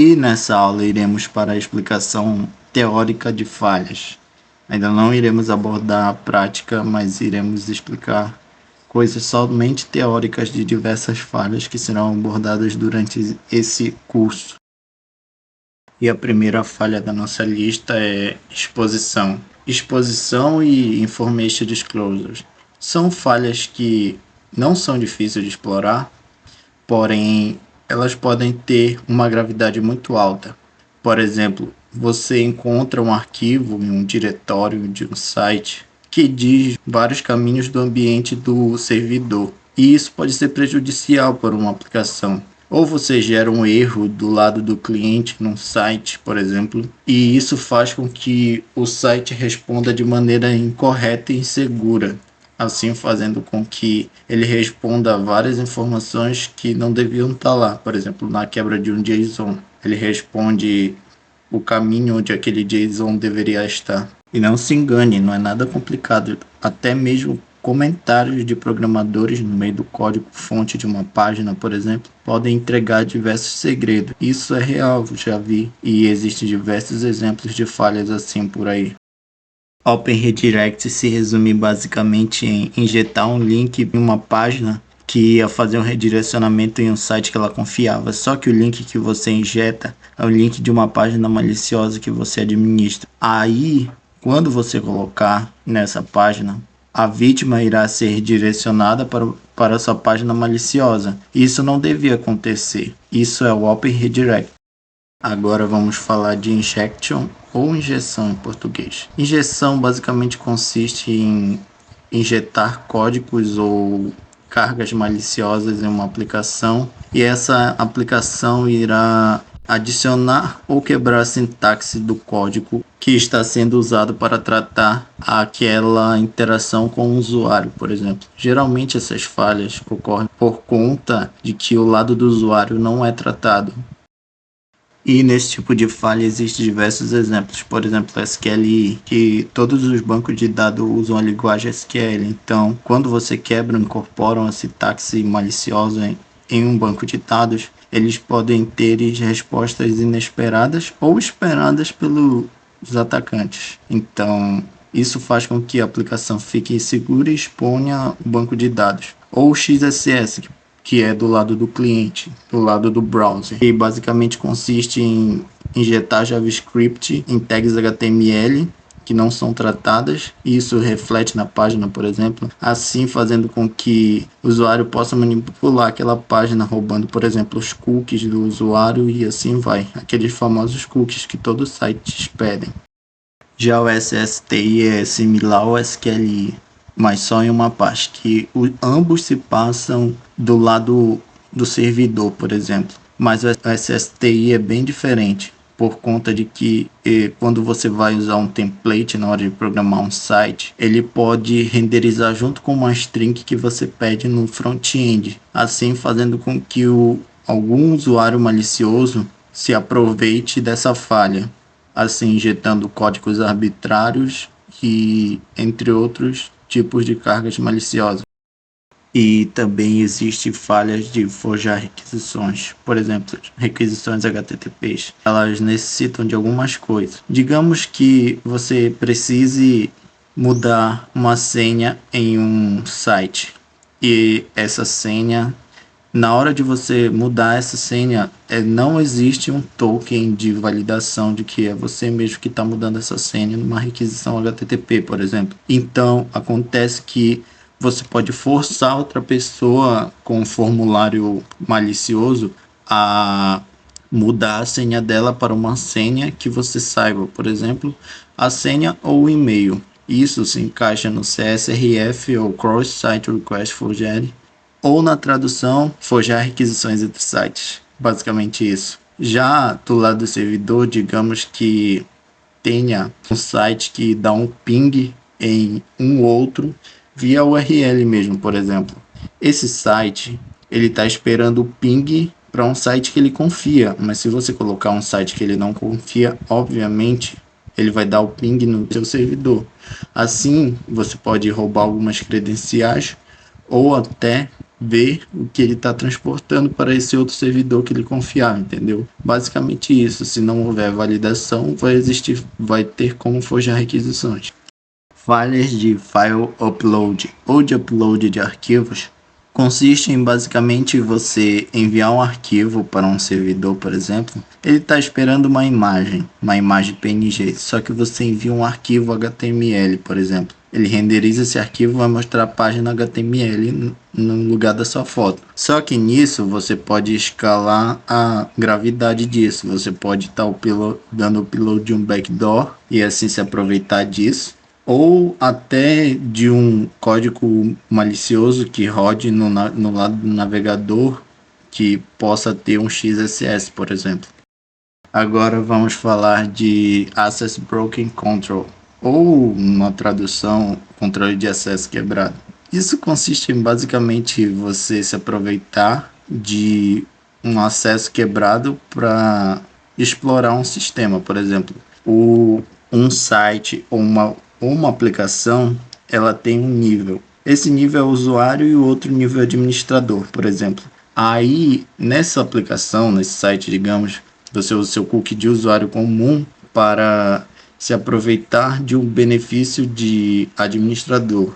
E nessa aula iremos para a explicação teórica de falhas. Ainda não iremos abordar a prática, mas iremos explicar coisas somente teóricas de diversas falhas que serão abordadas durante esse curso. E a primeira falha da nossa lista é exposição. Exposição e information disclosure são falhas que não são difíceis de explorar, porém elas podem ter uma gravidade muito alta. Por exemplo, você encontra um arquivo em um diretório de um site que diz vários caminhos do ambiente do servidor, e isso pode ser prejudicial para uma aplicação. Ou você gera um erro do lado do cliente num site, por exemplo, e isso faz com que o site responda de maneira incorreta e insegura, assim fazendo com que ele responda a várias informações que não deviam estar lá. Por exemplo, na quebra de um JSON, ele responde o caminho onde aquele JSON deveria estar. E não se engane, não é nada complicado. Até mesmo comentários de programadores no meio do código-fonte de uma página, por exemplo, podem entregar diversos segredos. Isso é real, já vi, e existem diversos exemplos de falhas assim por aí. Open Redirect se resume basicamente em injetar um link em uma página que ia fazer um redirecionamento em um site que ela confiava. Só que o link que você injeta é o link de uma página maliciosa que você administra. Aí, quando você colocar nessa página, a vítima irá ser redirecionada para a sua página maliciosa. Isso não devia acontecer. Isso é o Open Redirect. Agora vamos falar de injection ou injeção em português. Injeção basicamente consiste em injetar códigos ou cargas maliciosas em uma aplicação, e essa aplicação irá adicionar ou quebrar a sintaxe do código que está sendo usado para tratar aquela interação com o usuário, por exemplo. Geralmente essas falhas ocorrem por conta de que o lado do usuário não é tratado. E nesse tipo de falha existem diversos exemplos, por exemplo, SQLi, que todos os bancos de dados usam a linguagem SQL. Então, quando você quebra, incorpora uma sintaxe maliciosa em um banco de dados, eles podem ter respostas inesperadas ou esperadas pelos atacantes. Então, isso faz com que a aplicação fique insegura e exponha o banco de dados. Ou o XSS, que é do lado do cliente, do lado do browser, e basicamente consiste em injetar JavaScript em tags HTML que não são tratadas, e isso reflete na página, por exemplo, assim fazendo com que o usuário possa manipular aquela página, roubando, por exemplo, os cookies do usuário, e assim vai, aqueles famosos cookies que todos os sites pedem. Já o SSTI é similar ao SQLi, mas só em uma parte, que ambos se passam do lado do servidor, por exemplo. Mas o SSTI é bem diferente, por conta de que quando você vai usar um template na hora de programar um site, ele pode renderizar junto com uma string que você pede no front-end, assim fazendo com que algum usuário malicioso se aproveite dessa falha, assim injetando códigos arbitrários e entre outros tipos de cargas maliciosas. E também existem falhas de forjar requisições. Por exemplo, requisições HTTPs. Elas necessitam de algumas coisas. Digamos que você precise mudar uma senha em um site. E essa senha, na hora de você mudar essa senha, não existe um token de validação de que é você mesmo que está mudando essa senha numa requisição HTTP, por exemplo. Então, acontece que você pode forçar outra pessoa com um formulário malicioso a mudar a senha dela para uma senha que você saiba, por exemplo, a senha ou o e-mail. Isso se encaixa no CSRF ou Cross Site Request Forgery, ou na tradução, forjar requisições entre sites. Basicamente isso. Já do lado do servidor, digamos que tenha um site que dá um ping em um outro via URL mesmo, por exemplo. Esse site, ele está esperando o ping para um site que ele confia, mas se você colocar um site que ele não confia, obviamente ele vai dar o ping no seu servidor. Assim, você pode roubar algumas credenciais ou até ver o que ele está transportando para esse outro servidor que ele confiar, entendeu? Basicamente isso. Se não houver validação, vai ter como forjar requisições. Falhas de file upload ou de upload de arquivos consiste em basicamente você enviar um arquivo para um servidor, por exemplo. Ele está esperando uma imagem PNG, só que você envia um arquivo HTML, por exemplo. Ele renderiza esse arquivo e vai mostrar a página HTML no lugar da sua foto. Só que nisso você pode escalar a gravidade disso. Você pode estar dando upload de um backdoor e assim se aproveitar disso, ou até de um código malicioso que rode no lado do navegador que possa ter um XSS, por exemplo. Agora vamos falar de Access Broken Control, ou uma tradução, controle de acesso quebrado. Isso consiste em basicamente você se aproveitar de um acesso quebrado para explorar um sistema, por exemplo, um site ou uma aplicação, ela tem um nível. Esse nível é o usuário e o outro nível é administrador, por exemplo. Aí, nessa aplicação, nesse site, digamos, você usa o seu cookie de usuário comum para se aproveitar de um benefício de administrador.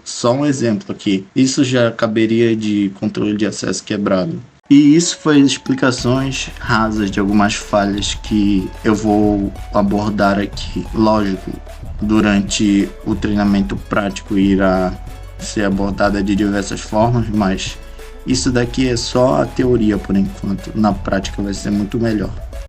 Só um exemplo aqui. Isso já caberia de controle de acesso quebrado. E isso foi explicações rasas de algumas falhas que eu vou abordar aqui. Lógico, durante o treinamento prático irá ser abordada de diversas formas, mas isso daqui é só a teoria por enquanto. Na prática vai ser muito melhor.